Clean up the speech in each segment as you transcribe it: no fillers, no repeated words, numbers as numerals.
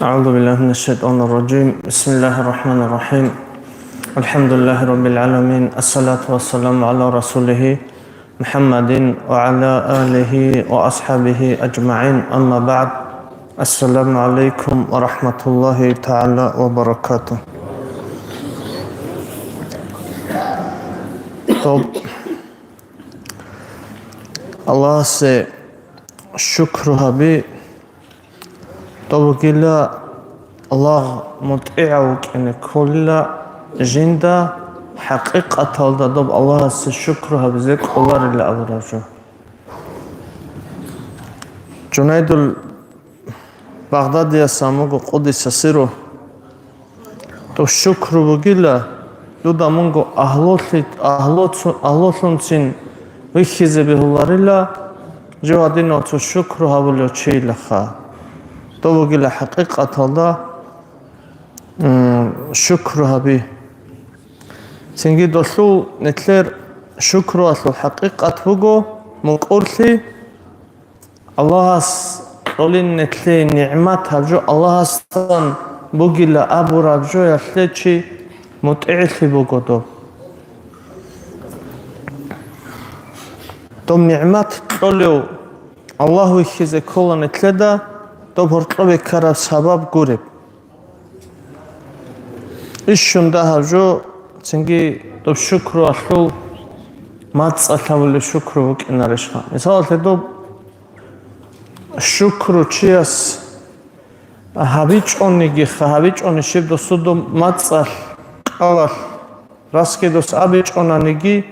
أعوذ بالله من الشيطان الرجيم بسم الله الرحمن الرحيم الحمد لله رب العالمين الصلاة والسلام على رسوله محمد وعلى آله وأصحابه أجمعين أما بعد السلام عليكم ورحمة الله تعالى وبركاته. तो अल्लाह से शुक्र हबी तो वकीला अल्लाह मुत्इअ के कुल्ला जिंदा हकीकत अलदा दब अल्लाह से शुक्र हबी कुल्ला रिला अबराजो जुनैदुल बगदादी सामो को कुदिस सिरो तो शुक्र वकीला Luda mungo ahlotsun sin vihize bihullarilla cevadino tu şükru havulyo çeyleha. Dovu gile hakikat alda şükru habi. Sengi doslu netler şükru aslu hakikat bugo mukursi Allah'as rolin netli ni'mat havcu Allah'astan bu gile abu rabcu yasleçi متعثي بوجودو توم نعمات طلعوا الله يخزي كلنا نتلدا توم هرطبي كرب سبب قرب إيش شنده هرجو سنجي توم شكر أصلو ما تصلوا الشكر وك إن رشها مثال تدوب شكر تشيس هابيج أنيجي خابيج أني شيب دوسودو ما تصل Allah raskedos abiçonanigi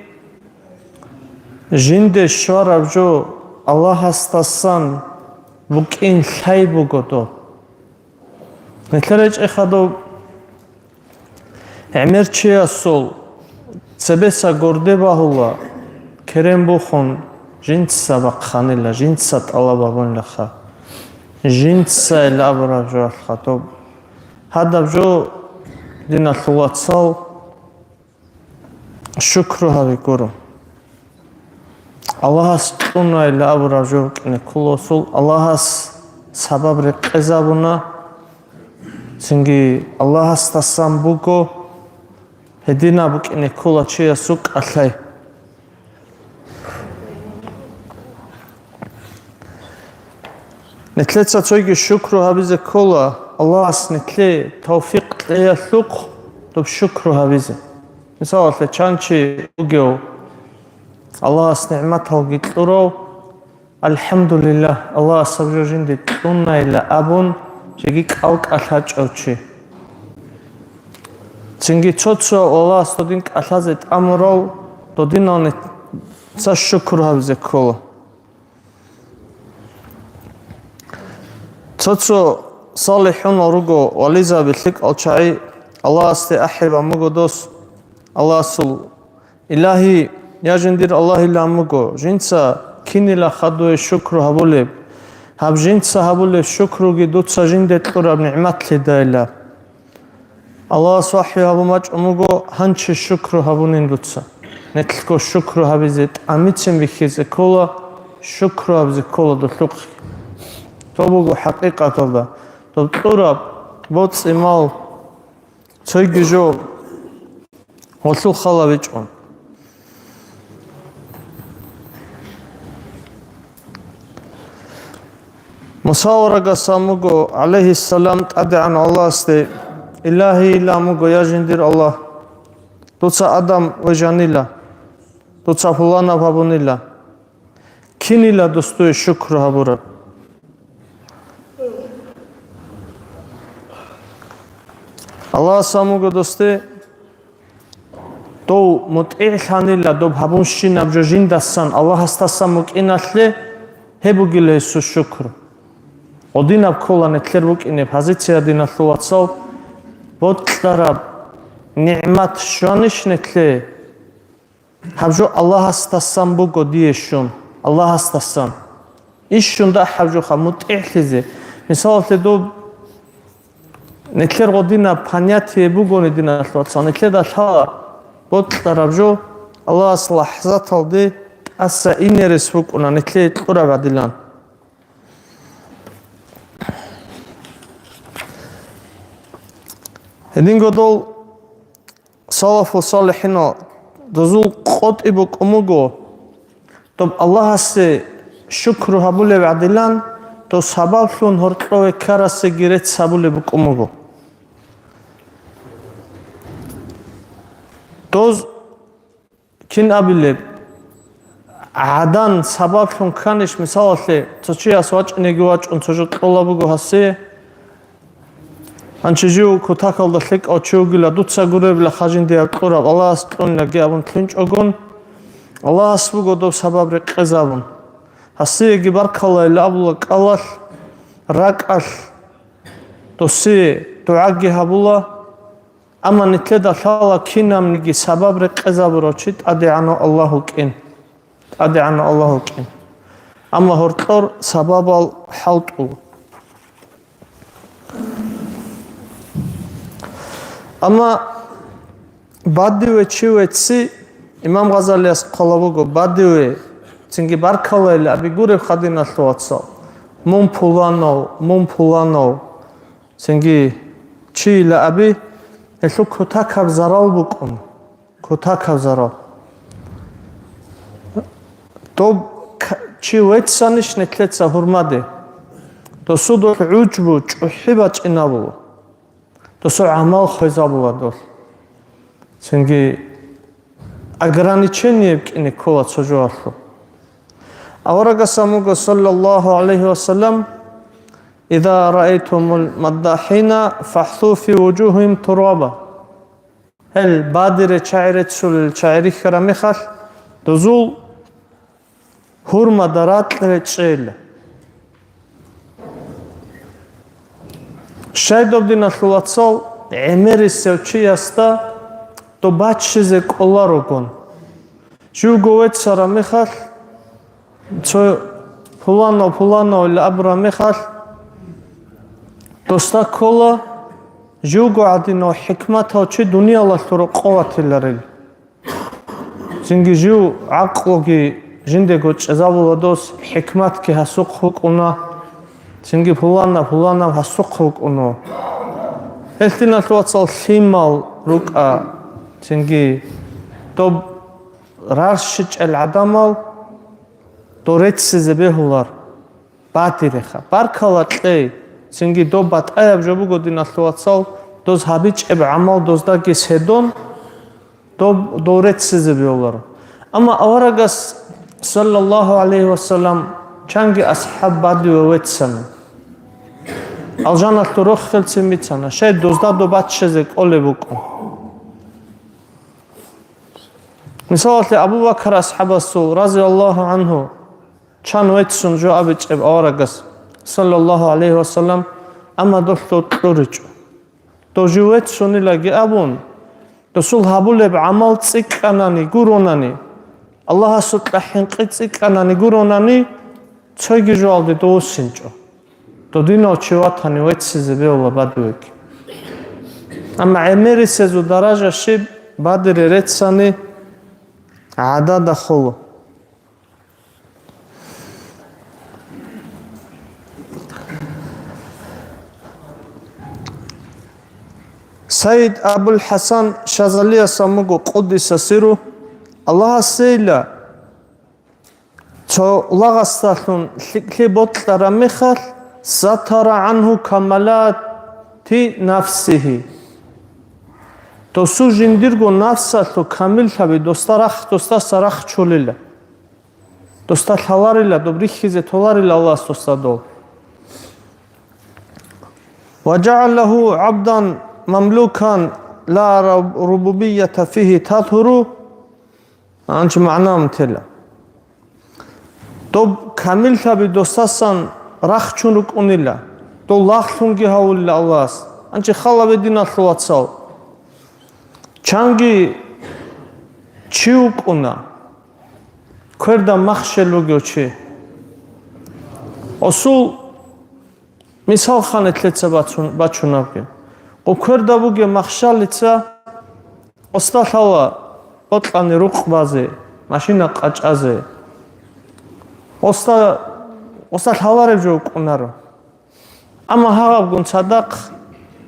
jinde şarabjo Allah hastasan bukin saybugodo netlereç exado emerçiya sol sebesa gordeba huwa kerem bukhon jint sabaq khanila jint sat Allah babon laxa жинца ил абражу алхатоб хадабжу дина луатсал шукру хавикуру Allah'as tuna ил абражу кне кулосул Allah'as sababri qezabuna Singi Allah'as tasam bugo hedina bukne kula chia suk allai Netletsa tsoygi shukru habize kola Allah'as netle tawfiq leya luk dob shukru habize Misal atle chanchi ugyo Allah'as ni'mat halgi tluro Alhamdulillah Allah'as sabjojindi tlunna ila abun Jegi qalq alhach ovchi Singi tsotso Allah'as dodin alhazet amurov dodin onet sa shukru habize kola Tsotso salihun orugo waliza bithlik alchai Allah asti ahib amugo dos Allah sul ilahi yajindir Allah ila amugo jinsa kinila khadwe shukru habuleb hab jinsa habuleb shukru gi dutsa jindet qurab ni'mat lidaila Allah sahih habumach amugo hanchi shukru habunin dutsa netlko shukru habizet amitsim bikhize kola shukru habze kola dutluk Tobugu haqiqa toba. Tob turab, bots imal, tsoygijo, holsu khala vichon. Musawaraga samugo alayhi salam tad'an Allah ste ilahi ilamugo yajindir Allah. Tutsa adam vejanila. Tutsa fulana babunila. Kinila dostu shukru habura. Allah samugo doste do mut'ilhanilla do habunshi nabjojin dassan Allah hastassamuk inatle hebugile su shukr odinab kolanetler buk ineb hazitsia dinatlu watsal botlarab ni'mat shonishnetle habjo Allah hastassam bugo dieshun Allah hastassam ishunda habjo mut'ihlize misalte do Netler godina понятие бугони дина лотсан нетлер дала ботларабжо Allah lahzat aldı assa ineres bukuna netle qura badilan Hedingo dol salafu salihino dozul qot ibuk umugo tob Allah se shukru habule badilan to sababun hortlowe karase giret sabule buk umugo Doz kin abileb adan sababun kanish misalatle tsochiya swach negwach un tsojot qolabugo hase anchiju kotakalda lek ochugila dutsa gurebla khajindia qura Allah astonla gabun tlinch ogon Allah asbugo do sababre qezabun hase gibarkala labula qalal raqal tosi duagi habula Ama nitleda shala kinam nigi sababre qezabrochit adi'ano Allahu qin adi'ano Allahu qin Ama hortor sababal haltu Ama badiwe chiwetsi Imam Ghazali's qalabugo badiwe Tsingi barkalele abigure khadina lwatsa Mum pulano Tsingi chila abi Eslu kotakab zaral bukun kotakab zaral Tob chiwetsanish netletsa hurmade To sudo ujbu chuhiba chinabu To su amal khizabu vadol Tsingi ограничение кини кола цожуарлу Аварага самуга саллаллаху алейхи ва саллям إذا رأيتم المداحين فاحثوا في وجوههم ترابا هل بادر شاعرة سل شاعري خرمخل دزول هرم درات لتشيل شايد обдина hlуатсал عمر السوچي استا то бачизе коларогон жуговет сарамехал цо пулано лабрамехал Доста кола жуго адино хикмат очи дуния лахтуро қоватиларил. Синги жу ақлоги жиндего чезавуладос хикмат ки хасуқ хукуна. Синги пулана хасуқ хукуно. Эхтина туатсал химал рука. Синги тоб раршич эл адамал доретсизе бехулар. Батиреха. Баркалатлей. Синги до батаяб жобу година туатсал доз хабич эб амал доздаги седон доретсизе бехулар. Ама аварагас саллаллаху алейхи ва саллям чанги асхаб бади ветсам. Алжанат турох хелцемицана. Шей дозда до батшезе колебуку. Мисалати Абу Бакр асхабасу разиаллаху анху чан ветсун жо абич эб аварагас саллаллаху алейхи ва саллям ама дохто торич. То жует сунилаги абун. То сул хабулеб амал циканани гуронани. Аллаха сутлахин қициканани гуронани цойги жуалди доосинчо. То дино чеватани ветсизе беола бадуеки. Ама эмери сезу даража шиб бадири рецани адада холу. Саид Абул Хасан Шазалия самугу Қуддиса сиру Аллаха сейла то лагастахун хиботлара михал сатара анху камалати нафсихи то су жиндирго нафсату камил хаби доста сарах чулила доста халарила добрихизе толарила Аллах достадол ваджа'аллаху абдан мамлукан ла рубубийята фихи татхуру анчи маънам тела то камил хаби достасан рахчунук унила то лахлунги хаулила Аллас анчи хала ведина луатсал чанги чиук уна кверда махшелугочи осул мисал ханет леца бачунавги о кверда буге махшалица остахала отқани руқбазе машина қачазе оста халареб жо кунаро ама хагаб гун садақ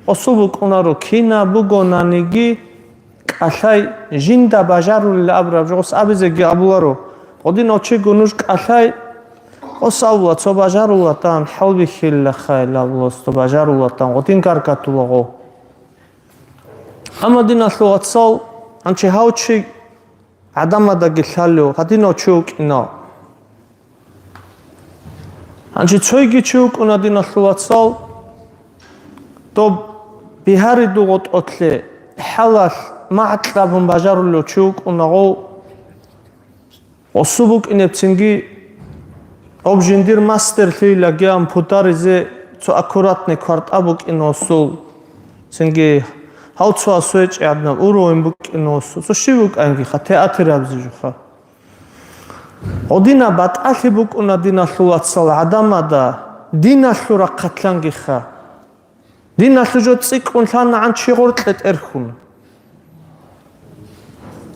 осубу кунаро кина бугонаниги калай жинда бажарул абраб жос абизеги абуларо один очи гунуш калай осавла цо бажарулатан халби хилла хайла влосто бажарулатан один каркатулаго ама динаслу атсал анчи хаучи адамада гилалу хадино чукино анчи цойги чукуна динаслу атсал то бихари дугот отле халал ма'тлабун бажарулу чукунаго осубук инепцинги обжиндир мастер фила гям путаризе цо аккуратный квартабук иносул цинги Хауцва суэч ядна уроим бук иносу. So шивук анги ха театр абзижу ха. Одина батахи бук уна дина луатсал адамада дина лура қатланги ха. Дина лужо цик унлана ан чигортлет эрхун.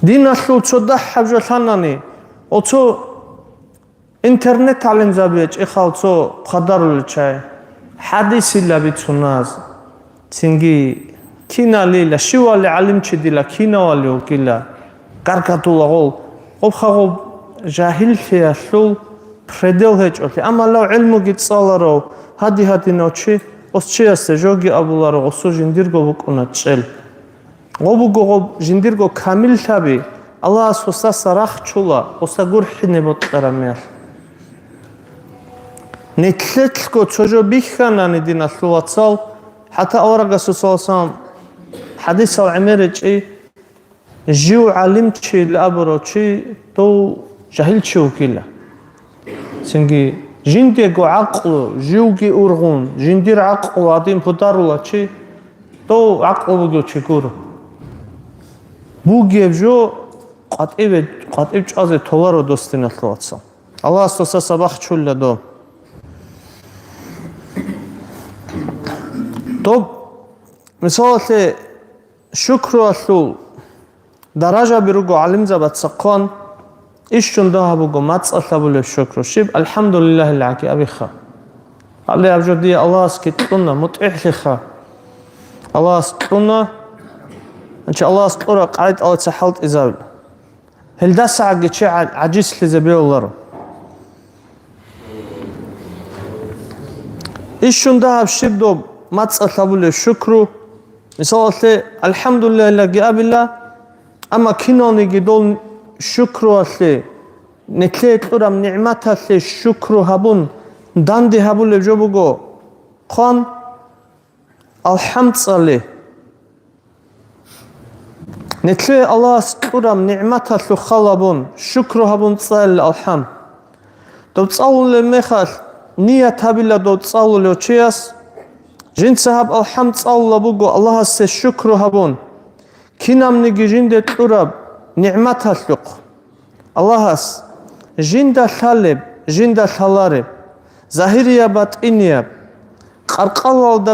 Дина лу цода хабжо ланани. Оцо интернет ален забеч ихалцо qadarul чай. Хадиси лабицуназ. Цинги киналила шивали алимчидила кинавали окила каркатулагол обхагоб жахил фиашлул предел хечоли амала илму гицаларо хади ночи осчиасте жоги абуларо осу жиндирго букуначел обуго жиндирго камил таби Аллах соса сарах чула оса гурхине ботарамел нетлетко чожо биханани динаслуатсал хата аварагасу салсам حديث العميرج جو علمت الأبروتشي تو جهل شو كلا سنجي جندي جو عقل جوجي أورغون جندير عقل وادين بدارو لاتشي تو عقل بجو تشكور بوجي بجو قطعي بجازي تولارو دوستين الثلاثة الله استوسا صباح شو دو Доб мисалте шукру аслу даража бируго алимзабат сақон ишчунда буго мацалабуле шукру шиб алхамдулиллахи лаки абиха алле абжуди аллах скитуна мутихлиха аллах скитуна انش الله سطورا قاعد او تحلت ازال هل ده ساعة قتشي عجيز لزبيل الله إيشون ده بشبدو ما تسألبوا له شكرو مثال الحمد لله لقي أبلا أما كنا نجدون شكرو أصلي نتلي تورم نعمة أصلي شكرو هبون داندي هبول جوبوغو قان الحمد صلي نتلي الله تورم نعمة أصلي خلابون شكرو هبون صلي الحمد دو تصاول لمخال نية هبلا دو تصاول لوتشياس جن صاحب الحمد الله بوغو الله سي شكر هبون كينام نيجي جن دي تورب نعمت هسلق الله اس جن دا خالب جن دا خالارب ظاهرية باطنية قرقال دا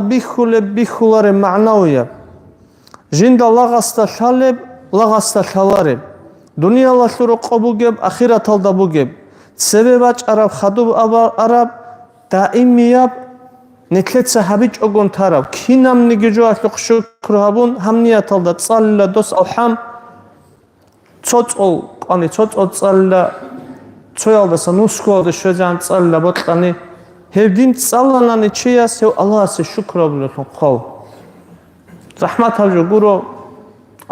بيخولار معنوية جن دا لغس دا خالب لغس دا خالارب دنيا الله سورو قبوغب اخيرة دا بوغب سبباج عرب خدوب عرب دائمية نتلت صحابيج أقول تراب كينام نيجوا أسلق شكر هبون هم نية الله تصلى دوس الحم تصل أني تصل تصلى تصل بس نسخة دشوزان تصلى بطلني هبدين تصلى ناني شيء سو الله سشكر بلكم قال رحمة الله جورو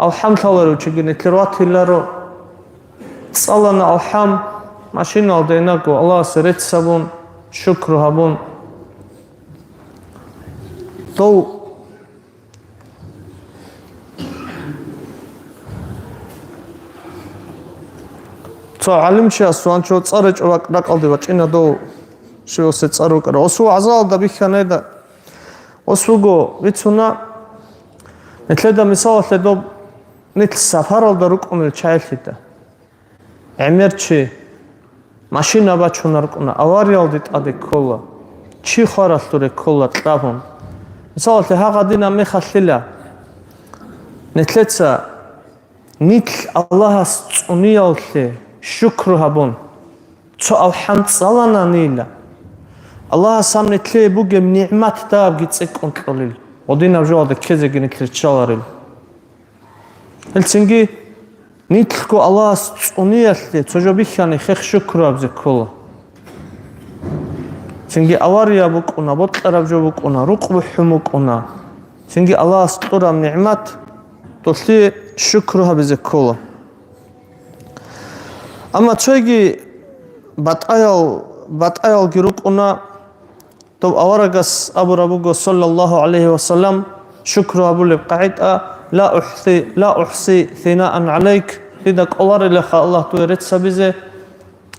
الحمد لله وشجع نتلوات الله رو تصلى الحم ماشين على الله سرت سبون شكر هبون تو علم شيء سوان شو تصارج رقل دي وجهنا دو شو ستصارو كره وسو عزال ده بيخانه ده وسو جو بيتسونا مثل ده مثال ده مثل سفر ده ركن الشايل ده عمر شيء ماشينا بچون ركنا اواريال ديت ادي كولا شي خارس توره كولا تلافون مثال هذا دينا مخللا نتلتسا نيك الله سونيالته شكر هبون تو الحمد صلانا نيلا الله سام نتلي بوجم نعمت داب جيتسك كنتروليل ودينا بجواد كذا نتلتشالريل التنجي نيتلكو الله سونيالته تجوبيخاني خيخ شكر ابزكولا çünkü avariya bukuna, botlarabca bukuna, rukbu humukuna. Çünkü Allah sturam nimet, dostli şükruha bize kula. Ama çünkü batayal girukuna, to avaragas Abu Rabugo sallallahu aleyhi ve sellem şükruha bulib qaida la uhsi thina'an aleyk. Lidak Allah ilaha Allah tu eretsa bize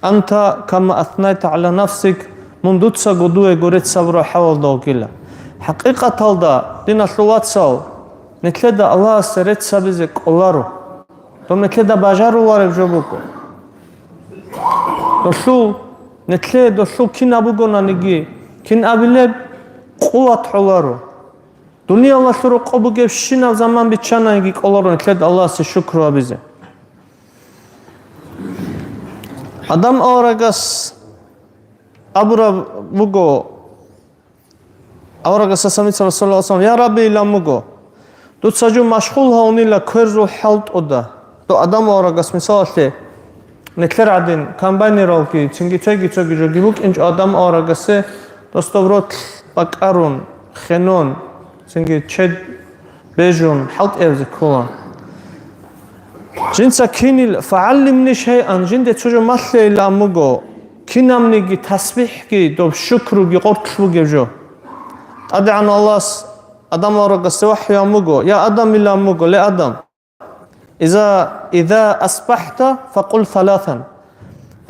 anta kama athnayta ala nafsik مندوتسا قدوه قريت صبر حول دوكيلا حقيقة هذا دين الثوات سو نتلدا الله سرت سبزك الله تو نتلدا باجارو وارب جوبوكو دوسو نتلدا دوسو كين ابوغو نانيجي كين ابيلب قوات حولارو دنيا الله سرو قبوغ شينا زمان بيچانايگي الله نتلدا الله سي شكر وبيزه adam oragas Abura mugo Auraga sasamit sallallahu aleyhi ve sellem ya Rabbi ila mugo tu saju mashghul hauni la kërru halt oda tu adam auragas misalti netler adin kambanir olki çünkü çegi jogibuk inç adam auragası dostovrot bakarun khenon çünkü ched bejun halt evzi kulan jinsa kinil fa'allimni shay'an jinde çocuğu masle ila mugo كينام نيجي تسبيح كي دوب شكر كي قرطلو جيجو أدعنا الله أدم ورق السوح يا مجو يا أدم إلا مجو لا أدم إذا أصبحت فقل ثلاثا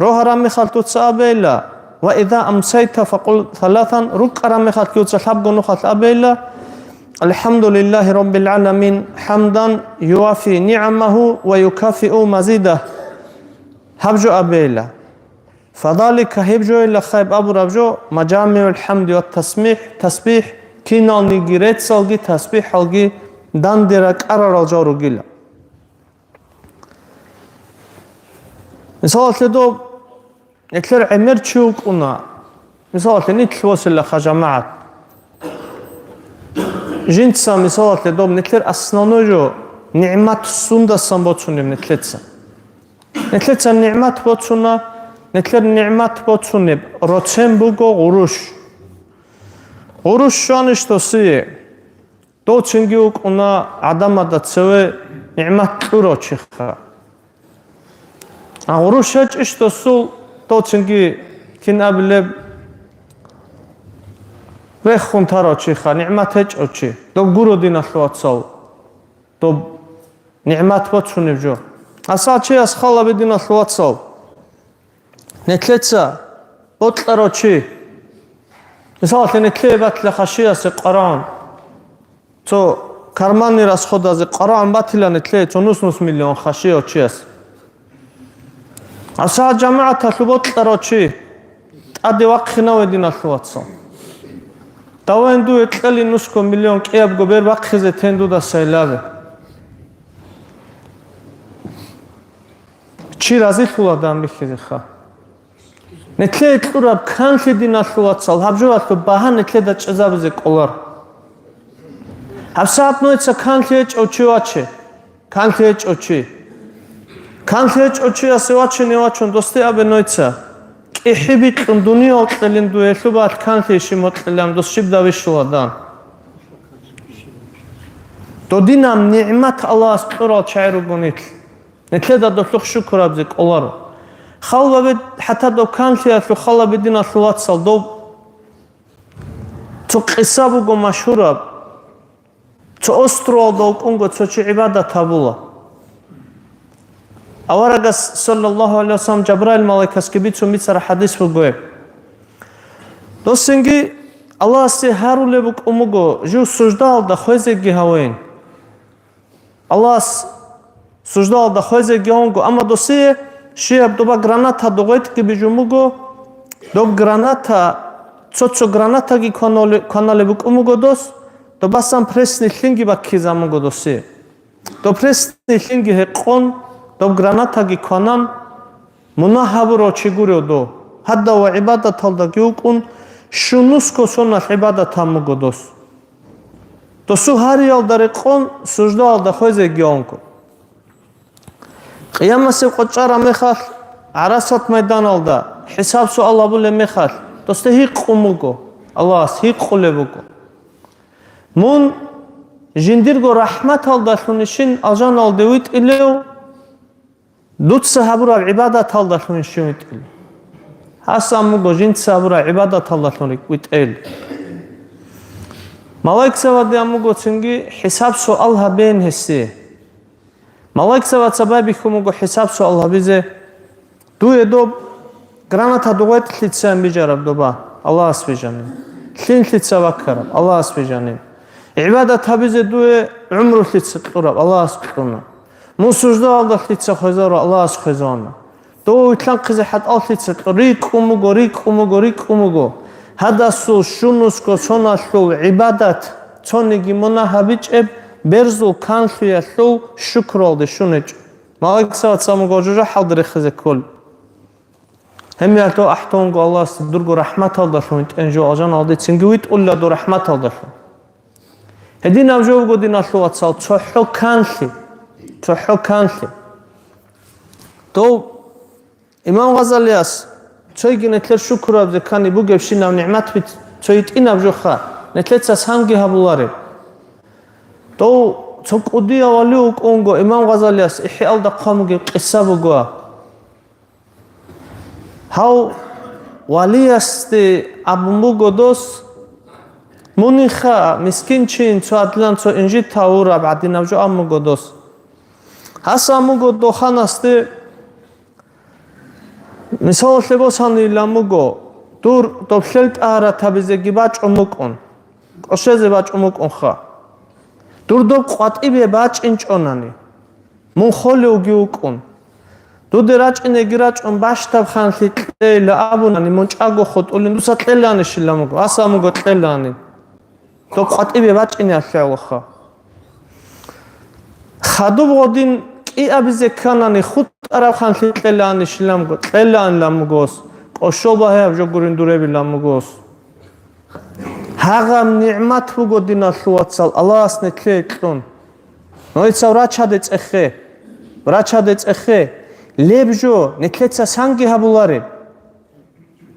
روح رامي خالتو تسابيلا وإذا أمسيت فقل ثلاثا رك رامي خالتو تسحب نخات أبيلا الحمد لله رب العالمين حمدا يوافي نعمه ويكافئ مزيده هبجو أبيلا فذلك هبجو إلا خيب أبو ربجو مجامع الحمد والتسبيح киналниги, рецалги, тасбихалги, дандера караралжаругила. Мисал ледо эклер эмерчук уна. Мисал ледо тлосилла хажамаат. Жинца мисал ледо нетлер основной же ни'мат сунда самбоцунем нетлеца. Нетлеца ни'мат боцуна, нетлер ни'мат боцунеб роцем буго уруш. Уруш шаны что сие. То чингиук уна адамада цеве ни'мат турочиха. А урушач что сул то чинги кинаблеб вехун тарочиха ни'мат очи. То гурудин аслуатсал. То ни'мат боцунеб жо. Асал чи аз халабидин аслуатсал. Нетлеца ботларочи. Мисал нетлебат лахашияс Qur'an. То кармани расходазе Qur'an батила нетле 9 миллион хашиочиас. Аса джамаата ботларочи. Аде вақхинаведин аслуатсал. Тавенду еткали 9 миллион киаб гобер вақхизе тенду да сайлаве. Чи разифула дам бихизиха. Нетле тураб канхидин аслуатсал. Хабжуату бахан нетле да чазабзе колар. Хабсаат ноица канхеч очуаче. Канхеч очи. Канхеч очи асеваче невачун дости абе ноица. Кихибит дуния отлелин дуэлубат канхеши мотлелам досшиб давишуладан. Додинам ни'мат Аллах спурал чайру гунит. Нетле да дослух шукурабзе колару. Халвабед хата до канхиатлу халабедин аслуатсал до то қисабуго машураб то оструал до кунго то чи ибада табула. Аварагас саллаллаху алейхи ва саллям Джабраил малайкас ки бицу мицара хадис бугоеб. Досинги Аллах се харулебук умуго жу суждал да хойзеги хавоин. Аллах суждал да хойзеги онго ама досе шиаб доба граната догойт ки бижумуго доб граната цоцо граната ги каналебук умуго дос доба сам пресни хинги бакки замуго досе. До пресни хинги хеқон доб граната ги канам мунахабуро чигурио до хадда ва ибадат алда гиукун шунуско сонас ибадат амуго дос. Досу хариал дариқон суждал да хойзеги онго. Қиямаси қочара мехал арасат майдан алда хисаб суал абуле мехал досте хиқ умуго Аллах хиқ улебуго мун жиндирго рахмат алдашунишин алжан алдевит илеу дут сахабура ибадат алдашунишин вит илеу хасамуго жинд сахабура ибадат алдашунишин вит илеу малайк савади амуго цинги хисаб суал хабен хиси Малайк сават сабаби хумуго хисаб суал бизе дуе доб граната дугайт хлитсам бижараб доба Аллах асбижаним хлин хлитса вакараб Аллах асбижаним ибада табизе дуе умру хлитса тураб Аллах асбижаним мусужда алда хлитса хойзару Аллах асхойзана до итлан қизихат ал хлитса рик умуго хадасу шунуско сонасу ибадат цониги монахабичеб берзу канхиялу шукролды шунеч. Малайк сават самуго жужа халдри хизе кул. Хемиялто ахтонго Аллах дурго рахмат алдашунит энжо алжан алды цингуит улла до рахмат алдашун. Хедин амжовго дин аслуатсал цохо канхи. То имам Газалияс цойги нетлер шукрабзе кани бугевшинав ни'мат бит цойит инавжоха нетлеца санги хабулари. То цокудия валюк онго имам Газалияс ихи алда қамуги қиссабугуа. Хау валиясти абумуго дос муниха мискинчин цо адлан цо инжи таура бадинавжо амуго дос. Хаса амуго доханасти мисал лебосани ламуго дур доплелт ара табизеги бач умукон. Ошезе бач умукон ха. Дурдоб қватибе бачинчонани мун холи угиукун дуде рачине гирачон баштаб ханхи тлела абунани мунчаго хот улин дуса тлелани шиламуго асамуго тлелани То қатიბე ბაჭინი ახალხა. ხადო ვოდინ კი აბიზე ქანანი ხუთ არახან ხილყელანი შლამგო ყელან ლამგოს ყოშობა ჰაბჯოგურინდურები ლამგოს ჰაღამ ნიъმათ ვგოდინა სუაცალ ალას ნექლეტონ ნოიცა ვრაჩადე წეხე ლებჯო ნექლეცა სანგი ჰაბულარი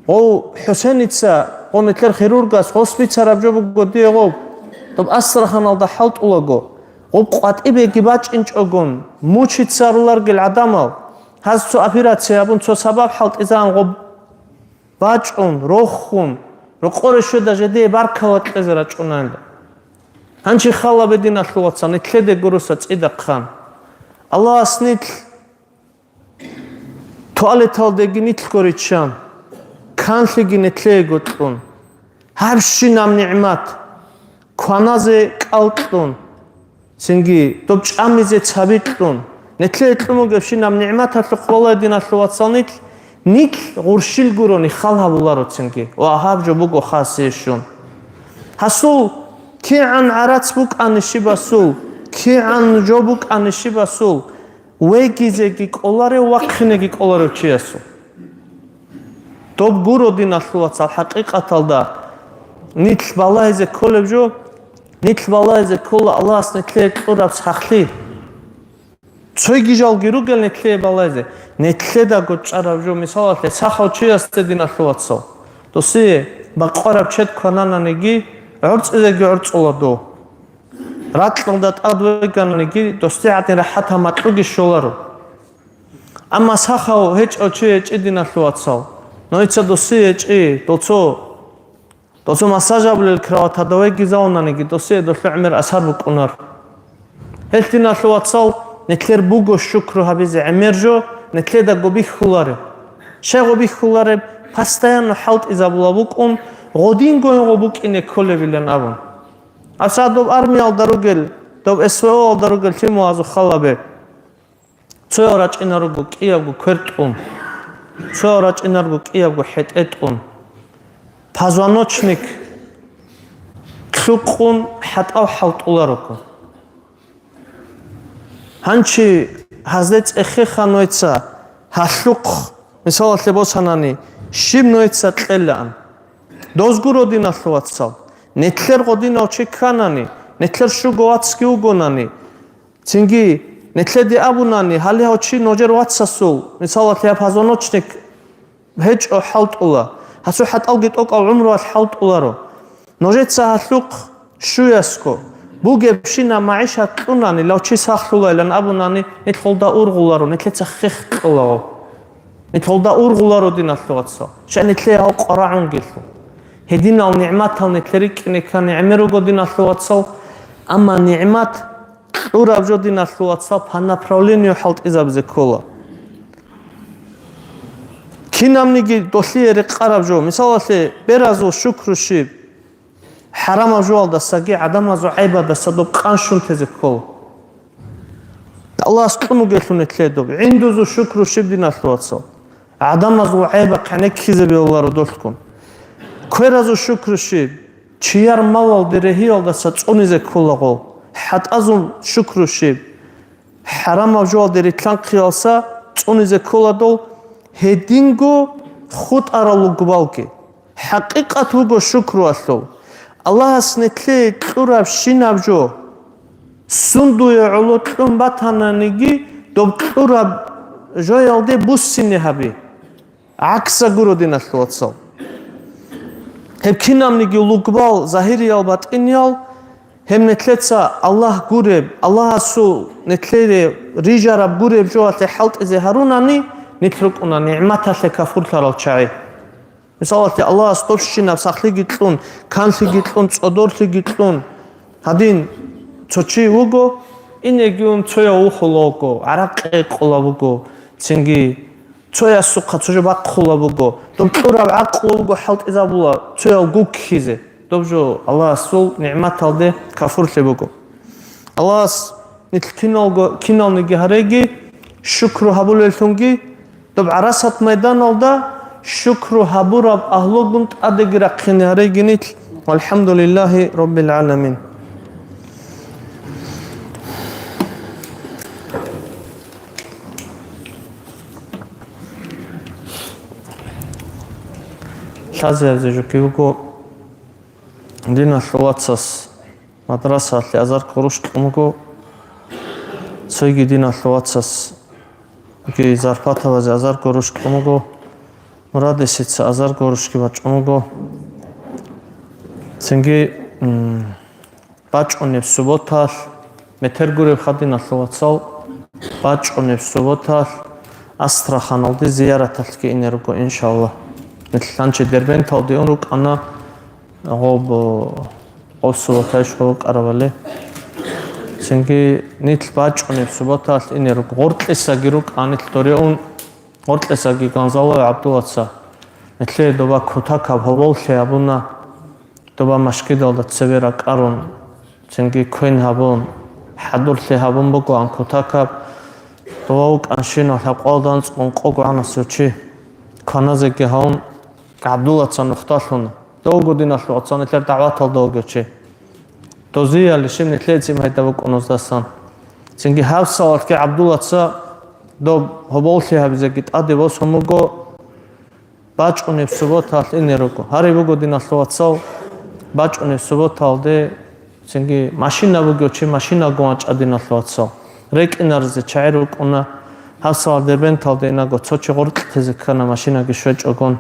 ო ჰუსენიცა ო ნექლერ ხირურგას ჰოსპიცარაბჯო ვგოდიეღო თო ასრახანალდა ჰალტულაგო ოპყატიბე გიბაჭინჭოგონ მუჩიცარულარგელ ადამალ ჰაზცო ოპერაცია ბუნცო საბაბ ჰალტიზან ღო ბაჭუნ როხუნ როყორეშო დაჟედე ბარქავატ ყეზერა ჭუნანდა ანჩი ხალაბედინა ხლუაცა ნექლედე გურუსა წიდა ხან ალასნით თუალეთალდეგი ნიტლგორიჩან ქანლიგი ნექლეგოტუნ ჰაბშინამ ნიъმათ ქვანაზე კალტუნ სინგი დობჭამიზე ცაბიტუნ ნექლეტუმოგებში ნამ ნიъმათა ხოლედინა ხლუაცანით ნიკ ღურშილ გურონი ხალჰაბულარო სინგი ვაჰაბჯო ბუგო ხასეშუნ ჰასულ ქიან არაც ბუკანიში ბასულ ქიან ჯობუკანიში ბასულ ვეგიზეგი ყოლარე ვახნეგი ყოლარო ჩიასო დობ გუროდინა ხლუაცა ჰაყიყათალდა ნიკ ბალაიზე ქოლებჯო ნიქ ბალაიზე ქოლა ალას ნექლე ყურავს ხახლი ცოიგიჟალ გირუგელ ნექლე ბალაიზე ნექლე და გოჭარავჯო მისალათე სახალჩიასტედინა ხლუაცო დოსი ბაყარაბ ჩეთ ქანანანიგი ორწეზეგი ორწოლადო რატლდა ტადვეგანიგი დოსი ატირა ჰათა მატრუგი შოლარო ამა სახაო ჰეჭოჩი ეჭიდინა ხლუაცო ნოიცა დოსი ეჭი დოცო მასაჟაბლელ ქრავათა დავეგიზაუნანიგი დოსი დოსი ამერ ასარ ბუკუნარ ელტინა ხლუაცალ ნექლერ ბუგო შუქრო ჰაბიზე ამერჯო ნექლე და გობი ხულარე შეღობი ხულარე პასტაიან ჰალტ იზაბულაბუკუნ ღოდინგო ღობუკინე ქოლებილან აბონ ასადო არმიალ დარუგელ დო ესვო დარუგელ თიმო აზო ხალაბე ცოარა ჭინარუგო კიაგო ქერტუნ ცოარა ჭინარუგო კიაგო ჰეტეტუნ ფაზვანოჩნიკ ქუყუნ ჰატავ ჰალტულაროკო ჰანჩი ჰაზეც ეხე ხანოიცა ჰაშუყ მისალათე ბოსანანი შიმნოიცა ყელან დოზგუროდინა ხლუაცალ ნექლერ ყოდინა ოჩიქანანი ნექლერ შუგოაცკი უგონანი ცინგი ნექლედი აბუნანი ჰალიაოჩი ნოჯერ ვაცასულ მისალათე ფაზვანოჩნიკ ჰეჭო ჰალტულა ჰასუ ჰატალგი ტოკა უმროას ჰალტულარო ნოჟეცა ჰასუყ შუიასკო ბუგებშინა მაიშა ტუნანი ლაუჩი სახლულაილან აბუნანი ნეთხოლდა ურღულარო ნეთლეცა ხეხტულაო ნეთხოლდა ურღულარო დინასლუაცო შენეთლე აო ყრაუნგილო ჰედინალ ნიъმათალ ნეთლერი კინეკანი ამეროგო დინასლუაცო ამა ნიъმათ ურაბჯო დინასლუაცო ფანაფრავლინიო ჰალტიზაბზე ქოლა ქინამნიგი დოსიერი ყარაბჯო მისალათე ბერაზო შუქრუში ჰარამაჟვალ და საგი ადამაზო აიბა და სადო ყანშუნთეზე ქოლ ალას კუნუგელუნე თლედობი ინდუზო შუქრუში დინასლუაცო ადამაზო აიბა ყანეკიზე ბეოლარო დოსკუნ ქერაზო შუქრუში ჩიარ მავალ დერეჰიალ და საწუნიზე ქოლაღო ჰატაზო შუქრუში ჰარამაჟვალ დერი თხანყიალსა წუნიზე ქოლადო ჰედინგო ხუთ არალუ გვალკი ჰაყიყათ უგო შუქრუასო ალას ნექლე ყურაბ შინაბჯო სუნდუე ულოტუმ ბათანანიგი დო ყურაბ ჟოიალდე ბუსინე ჰაბი აქსა გუროდინასლუაცო ჰებქინამნიგი ლუგბალ ზაჰირიალ ბატინიალ ჰემ ნექლეცა ალლაჰ გურებ ალლაჰასუ ნექლერე რიჟარაბ გურებ ჟოათე ჰალტიზე ჰარუნანი ნიტრუკუნა ნიъმათალე ქაფურთარალ ჩაი მისალათე ალლაჰ სტოფშინაბ სახლიგი ტლუნ ქანლიგი ტლუნ წოდორლიგი ტლუნ ჰადინ ცოჩი უგო ინეგიუნ ცოია უხოლოგო არაყე ყოლაბუგო ცინგი ცოია სუხა ცოჯა ბაყოლაბუგო დოქტორა აყოლუგო ჰალტიზაბულა ცოია გუქიზე დობჯო ალლაჰ სულ ნიъმათალდე ქაფურლებუგო ალლაჰ ნიткинолго кинолниги ҳареги шукру ҳабулелтунги доб арасат майданалда шукру ҳабураб аҳлогун адегира қинарегинит Вальхамдулиллахи Раббил Аламин. Лазер жукивго дина луатсас мадраса ли азар куруш тумго сойги дина луатсас ки зарплата вазе азар куруш тумго мурадесица азар куруш ки бачумго сенги бачунев суботал метергурев хадина луатсал бачунев суботал Астраханалды зияратал ки инерго иншаллах Ланче дербен талдион рук ана гоб осуоташ рук аравале сенги нитл бачунев суботал инерук гортлесаги рук анитл торион гортлесаги ганзала абдулатса нетле доба кутака боволше абуна доба машкидалда цевера карон сенги коин хабун хадурле хабун бого ан кутака доук аншина хақалдан цонқого анасучи каназеки хаун Абдулатса нухталхун доугудин аллуатсан итлер даватал доугучи дози алишим нетлецим хайдавук онуздасан синги хавсалки Абдулатса до хоболхи хабзегит адивос хомуго бачунев суботал инеруко харивугудин аллуатсал бачунев суботалде синги машина бугучи машина гуач адин аллуатсал рекинарзе чайрук она хавсал дебен талде инаго цочи гортезекана машина гишвеч огон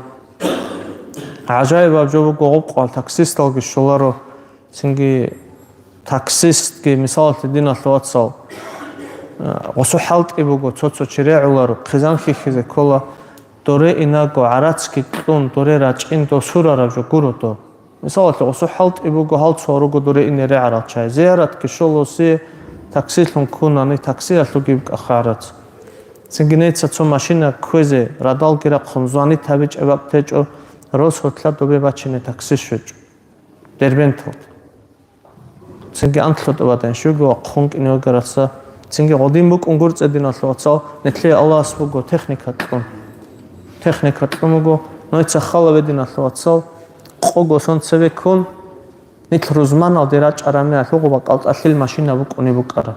Ажайб абжобу гоғып таксисталги шоларо синги таксистки мисалати дина луатсал осу халт ибуго цоцо чиреуларо қизан хихизе кола доре инаго арацки тун доре рачин до сурара жо гурото мисалати осу халт ибуго халт соруго доре инере арачай зиярат ки шолоси таксилун кунани такси алуги ахарац синги нейца цо машина кузе радал гира қунзуани табич эбактечо Роз хотла добе бачине такси шуч. Дербентал. Синги антлот обадан шуго қонг иногараса. Синги годин бук унгурц эдин аллуатсал. Нетле Аллах буго техника ткун. Техника ткумуго. Нойца хала ведин аллуатсал. Қого сон цеве кун. Нитл рузман алдирач араме аллуго бак аллил машина бук уни бук ара.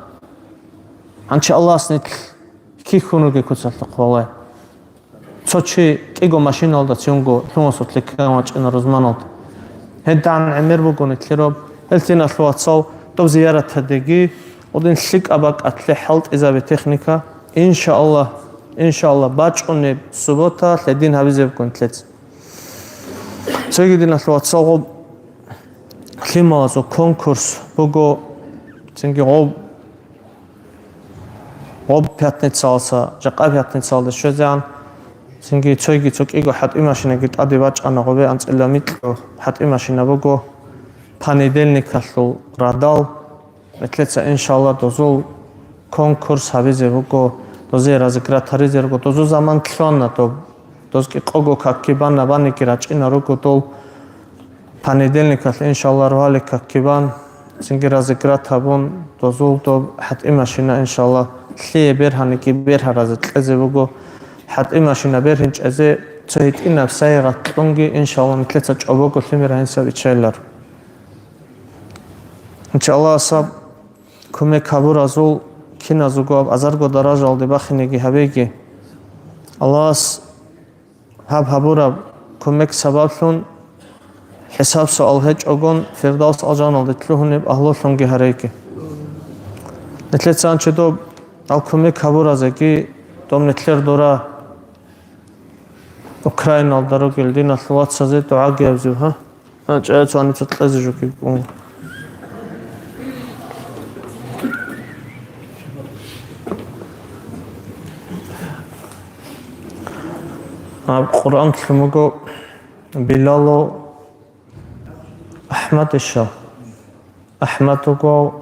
Анчи Аллах нитл кихунуги куцалта қвалай. Сочи киго машина алда цюнго лумосот лекамач ина розманалд хедан амер бугон итлероб элтин аллуатсал доб зиярат хадеги один лик абак атле халт изабе техника иншаллах бачуне субота ледин хабизев контлец сегидин аллуатсал климазо конкурс буго цинги гоб пятницалса жақа пятницалда шозян Синги цойги цок иго хатми машина гит адивач анагобе анцеламит хатми машина бого понедельник аллу радал метлеца иншаллах дозул конкурс хавизе бого дозе разыграть харизерго дозу заман тлана то дозки қого каккибан набани ки рачина руго дол понедельник аллу иншаллах рвали каккибан синги разыграть хабун дозул то хатми машина иншаллах ли берхани ки берха разытлезе бого حتى ماشينا بيرهنج أزي تهيت إنا بسيارة تونجي إن شاء الله مثلثة أبوكو ثمير هنسا بيتشيلر إن شاء الله أصاب كمي كابور أزول كين أزوغو أزارغو دراجة أولي باخينيجي هبيجي الله هب هبورا كميك سبابلون حساب سؤال هج أغون فردوس أجان أولي تلوهن أهلو ثونجي هريكي مثلثة أنشي دو أو كمي كابور أزيكي دوم نتلر دورا Украина алдаро гелдин аллуатсазе дуа гевзив ха чаец ани цатлазе жуки Qur'an тлумуго Билало Ахмад иша Ахмадуго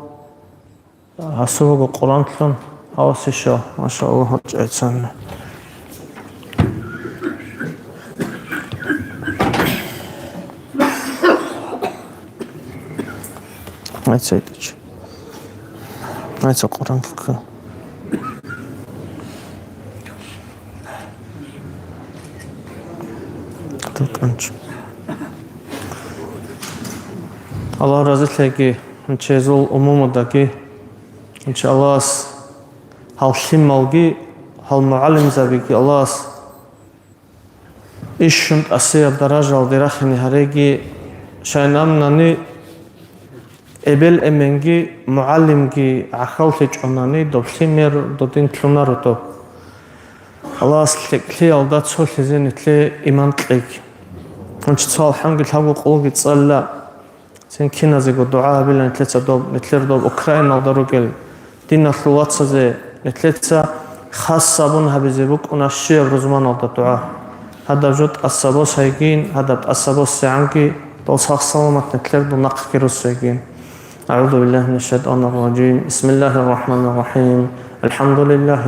асуго Qur'an тлун авас иша машааллах чаецан Айтсайдыч. Айтса Qur'an кыка. Туканч. Allah razıtlığı çezul umumudaki Allah hal şimalgi hal muallim zabiki Allah işunt asiyab darajal dirakhini haregi şaynamnani ebel emengi muallimgi akhal hiçonani dobsimir dodin tlunaruto Allah slikli alda tsolizin itle iman tlik onç tsal hangi hagu qulgi tsalla sen kinazigo dua bilen tletsa dob netler dob Ukrayna darugel dinna khluwatsaze netletsa khas sabun habizebuk unashi rozman alda dua hada jot asabos haygin hada asabos sanki dolsaq salamat netler bu naq kirusegin أعوذ بالله من الشيطان الرجيم بسم الله الرحمن الرحيم الحمد لله